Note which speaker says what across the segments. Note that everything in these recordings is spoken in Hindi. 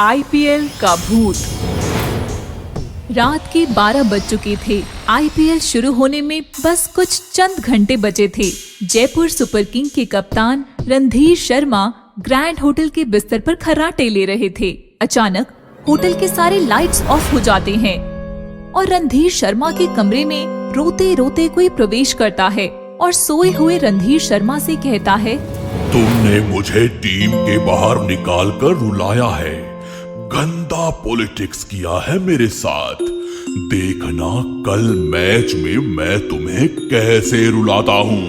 Speaker 1: आईपीएल का भूत। रात के 12 बज चुके थे। आईपीएल शुरू होने में बस कुछ चंद घंटे बचे थे। जयपुर सुपर किंग के कप्तान रणधीर शर्मा ग्रैंड होटल के बिस्तर पर खर्राटे ले रहे थे। अचानक होटल के सारे लाइट्स ऑफ हो जाते हैं और रणधीर शर्मा के कमरे में रोते रोते कोई प्रवेश करता है और सोए हुए रणधीर शर्मा से कहता है,
Speaker 2: तुमने मुझे टीम के बाहर निकाल कर रुलाया है, गंदा पॉलिटिक्स किया है मेरे साथ। देखना कल मैच में मैं तुम्हें कैसे रुलाता हूँ।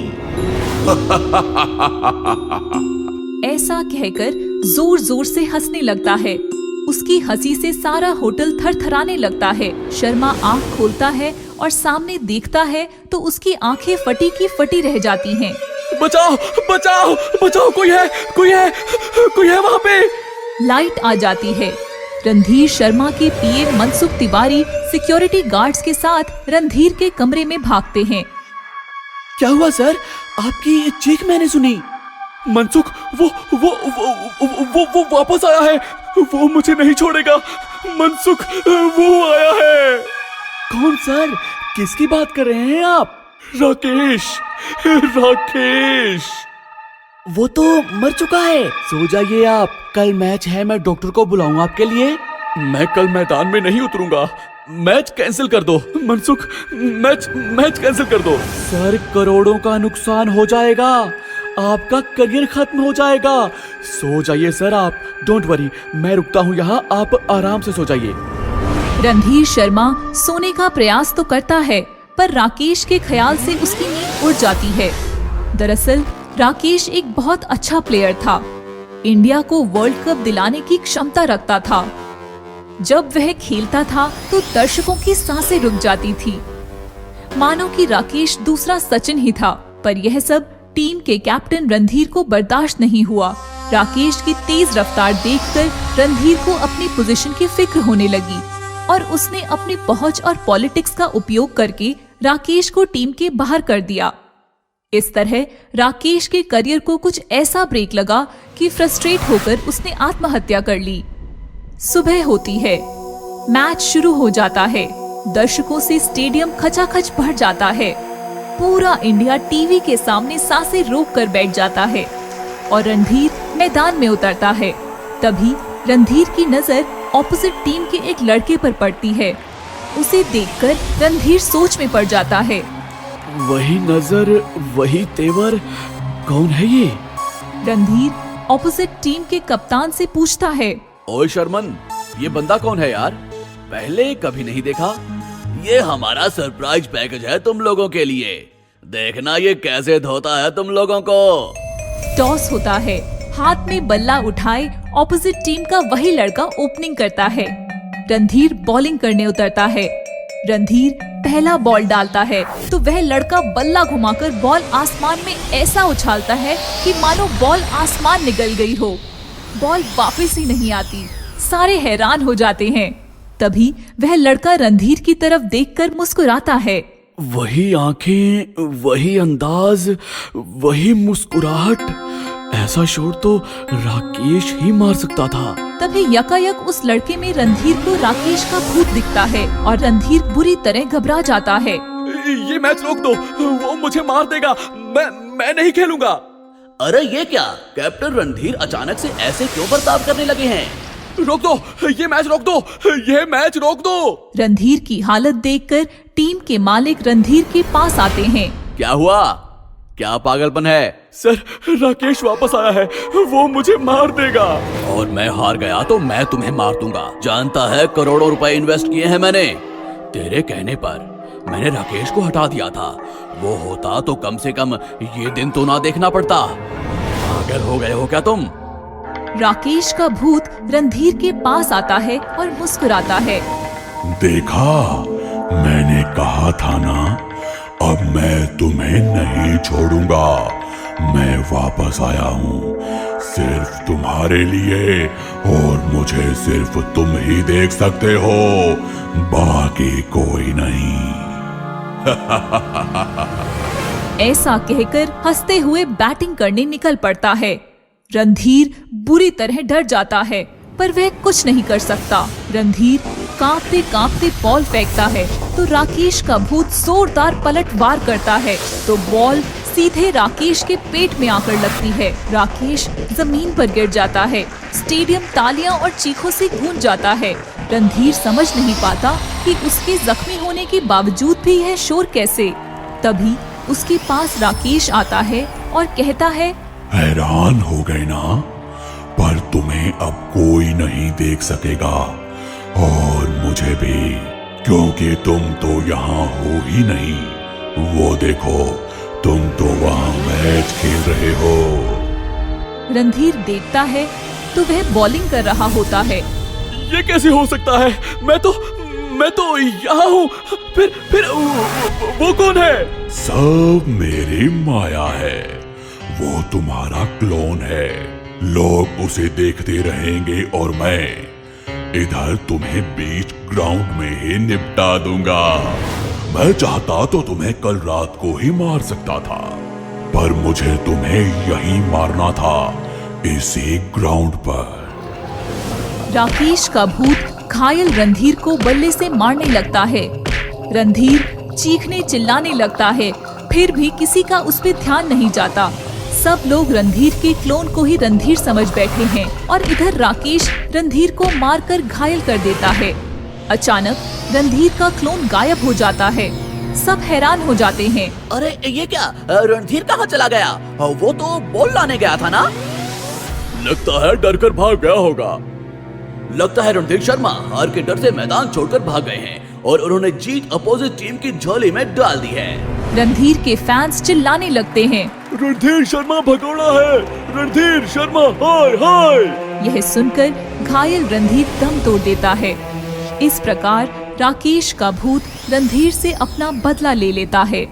Speaker 1: ऐसा कहकर जोर जोर से हंसने लगता है। उसकी हंसी से सारा होटल थरथराने लगता है। शर्मा आंख खोलता है और सामने देखता है तो उसकी आंखें फटी की फटी रह जाती हैं।
Speaker 3: बचाओ बचाओ बचाओ, कोई है वहाँ पे।
Speaker 1: लाइट आ जाती है। रणधीर शर्मा के पीए मनसुख तिवारी सिक्योरिटी गार्ड्स के साथ रणधीर के कमरे में भागते हैं।
Speaker 3: क्या हुआ सर? आपकी चीख मैंने सुनी। मनसुख वो वापस आया है। वो मुझे नहीं छोड़ेगा। मनसुख वो आया है। कौन सर? किसकी बात कर रहे हैं आप? राकेश। वो तो मर चुका है। सो जाइए आप, कल मैच है, मैं डॉक्टर को बुलाऊंगा आपके लिए। मैं कल मैदान में नहीं उतरूंगा। मैच कैंसिल कर दो मनसुख, मैच कैंसिल कर दो। सर करोड़ों का नुकसान हो जाएगा, आपका करियर खत्म हो जाएगा। सो जाइए सर आप, डोंट वरी, मैं रुकता हूँ यहाँ, आप आराम से सो जाइए।
Speaker 1: रणधीर शर्मा सोने का प्रयास तो करता है पर राकेश के ख्याल से उसकी नींद उड़ जाती है। दरअसल राकेश एक बहुत अच्छा प्लेयर था। इंडिया को वर्ल्ड कप दिलाने की क्षमता रखता था। जब वह खेलता था तो दर्शकों की सांसें रुक जाती थी, मानो कि राकेश दूसरा सचिन ही था। पर यह सब टीम के कैप्टन रणधीर को बर्दाश्त नहीं हुआ। राकेश की तेज रफ्तार देखकर रणधीर को अपनी पोजीशन की फिक्र होने लगी और उसने अपनी पहुंच और पॉलिटिक्स का उपयोग करके राकेश को टीम के बाहर कर दिया। इस तरह राकेश के करियर को कुछ ऐसा ब्रेक लगा कि फ्रस्ट्रेट होकर उसने आत्महत्या कर ली। सुबह होती है, मैच शुरू हो जाता है। दर्शकों से स्टेडियम खचाखच भर जाता है। पूरा इंडिया टीवी के सामने सांसें रोक कर बैठ जाता है और रणधीर मैदान में उतरता है। तभी रणधीर की नजर ऑपोजिट टीम के एक लड़के पर पड़ती है। उसे देखकर रणधीर सोच में पड़ जाता है।
Speaker 3: वही नजर, वही तेवर, कौन है ये?
Speaker 1: रणधीर ऑपोजिट टीम के कप्तान से पूछता है,
Speaker 3: ओए शर्मन, ये बंदा कौन है यार? पहले कभी नहीं देखा। ये हमारा सरप्राइज पैकेज है तुम लोगों के लिए। देखना ये कैसे धोता है तुम लोगों को।
Speaker 1: टॉस होता है। हाथ में बल्ला उठाए ऑपोजिट टीम का वही लड़का ओपनिंग करता है। रणधीर बॉलिंग करने उतरता है। रणधीर पहला बॉल डालता है तो वह लड़का बल्ला घुमाकर बॉल आसमान में ऐसा उछालता है कि मानो बॉल आसमान निगल गई हो। बॉल वापस ही नहीं आती। सारे हैरान हो जाते हैं। तभी वह लड़का रणधीर की तरफ देखकर मुस्कुराता है।
Speaker 3: वही आंखें, वही अंदाज, वही मुस्कुराहट। ऐसा शॉट तो राकेश ही मार सकता था।
Speaker 1: तभी यकायक उस लड़के में रणधीर को राकेश का भूत दिखता है और रणधीर बुरी तरह घबरा जाता है।
Speaker 3: ये मैच रोक दो, वो मुझे मार देगा। मैं नहीं खेलूंगा। अरे ये क्या, कैप्टन रणधीर अचानक से ऐसे क्यों बर्ताव करने लगे हैं? रोक दो, ये मैच रोक दो, ये मैच रोक दो।
Speaker 1: रणधीर की हालत देखकर टीम के मालिक रणधीर के पास आते हैं।
Speaker 3: क्या हुआ? क्या पागलपन है? सर राकेश वापस आया है, वो मुझे मार देगा। और मैं हार गया तो मैं तुम्हें मार दूंगा। जानता है करोड़ों रुपए इन्वेस्ट किए हैं मैंने। तेरे कहने पर मैंने राकेश को हटा दिया था। वो होता तो कम से कम ये दिन तो ना देखना पड़ता। पागल हो गए हो क्या तुम?
Speaker 1: राकेश का भूत रणधीर के पास आता है और मुस्कुराता है।
Speaker 2: देखा, मैंने कहा था ना, अब मैं तुम्हें नहीं छोड़ूंगा। मैं वापस आया हूँ सिर्फ तुम्हारे लिए और मुझे सिर्फ तुम ही देख सकते हो, बाकी कोई नहीं।
Speaker 1: ऐसा कहकर हंसते हुए बैटिंग करने निकल पड़ता है। रणधीर बुरी तरह डर जाता है। पर वह कुछ नहीं कर सकता। रणधीर कांपते कांपते बॉल फेंकता है तो राकेश का भूत जोरदार पलटवार करता है तो बॉल सीधे राकेश के पेट में आकर लगती है। राकेश जमीन पर गिर जाता है। स्टेडियम तालियां और चीखों से गूंज जाता है। रणधीर समझ नहीं पाता कि उसके जख्मी होने के बावजूद भी यह शोर कैसे। तभी उसके पास राकेश आता है और कहता है,
Speaker 2: हैरान हो गए ना, पर तुम्हें अब कोई नहीं देख सकेगा और मुझे भी, क्योंकि तुम तो यहाँ हो ही नहीं। वो देखो, तुम तो वहाँ मैच खेल रहे हो।
Speaker 1: रणधीर देखता है तो वह बॉलिंग कर रहा होता है।
Speaker 3: ये कैसे हो सकता है? मैं तो यहाँ हूँ। फिर वो कौन है?
Speaker 2: सब मेरी माया है। वो तुम्हारा क्लोन है। लोग उसे देखते रहेंगे और मैं इधर तुम्हें बीच ग्राउंड में ही निपटा दूंगा। मैं चाहता तो तुम्हें कल रात को ही मार सकता था, पर मुझे तुम्हें यहीं मारना था, इसी ग्राउंड पर।
Speaker 1: राकेश का भूत घायल रणधीर को बल्ले से मारने लगता है। रणधीर चीखने चिल्लाने लगता है, फिर भी किसी का उस पर ध्यान नहीं जाता। सब लोग रणधीर के क्लोन को ही रणधीर समझ बैठे हैं और इधर राकेश रणधीर को मारकर घायल कर देता है। अचानक रणधीर का क्लोन गायब हो जाता है। सब हैरान हो जाते हैं।
Speaker 3: अरे ये क्या? रणधीर कहाँ चला गया? वो तो बॉल लाने गया था ना? लगता है डर कर भाग गया होगा। लगता है रणधीर शर्मा हार के डर से मैदान छोड़कर भाग गए हैं और उन्होंने जीत अपोजिट टीम की झोली में डाल दी है।
Speaker 1: रणधीर के फैंस चिल्लाने लगते हैं,
Speaker 3: रणधीर शर्मा भगोड़ा है, रणधीर शर्मा हाय हाय।
Speaker 1: यह सुनकर घायल रणधीर दम तोड़ देता है। इस प्रकार राकेश का भूत रणधीर से अपना बदला ले लेता है।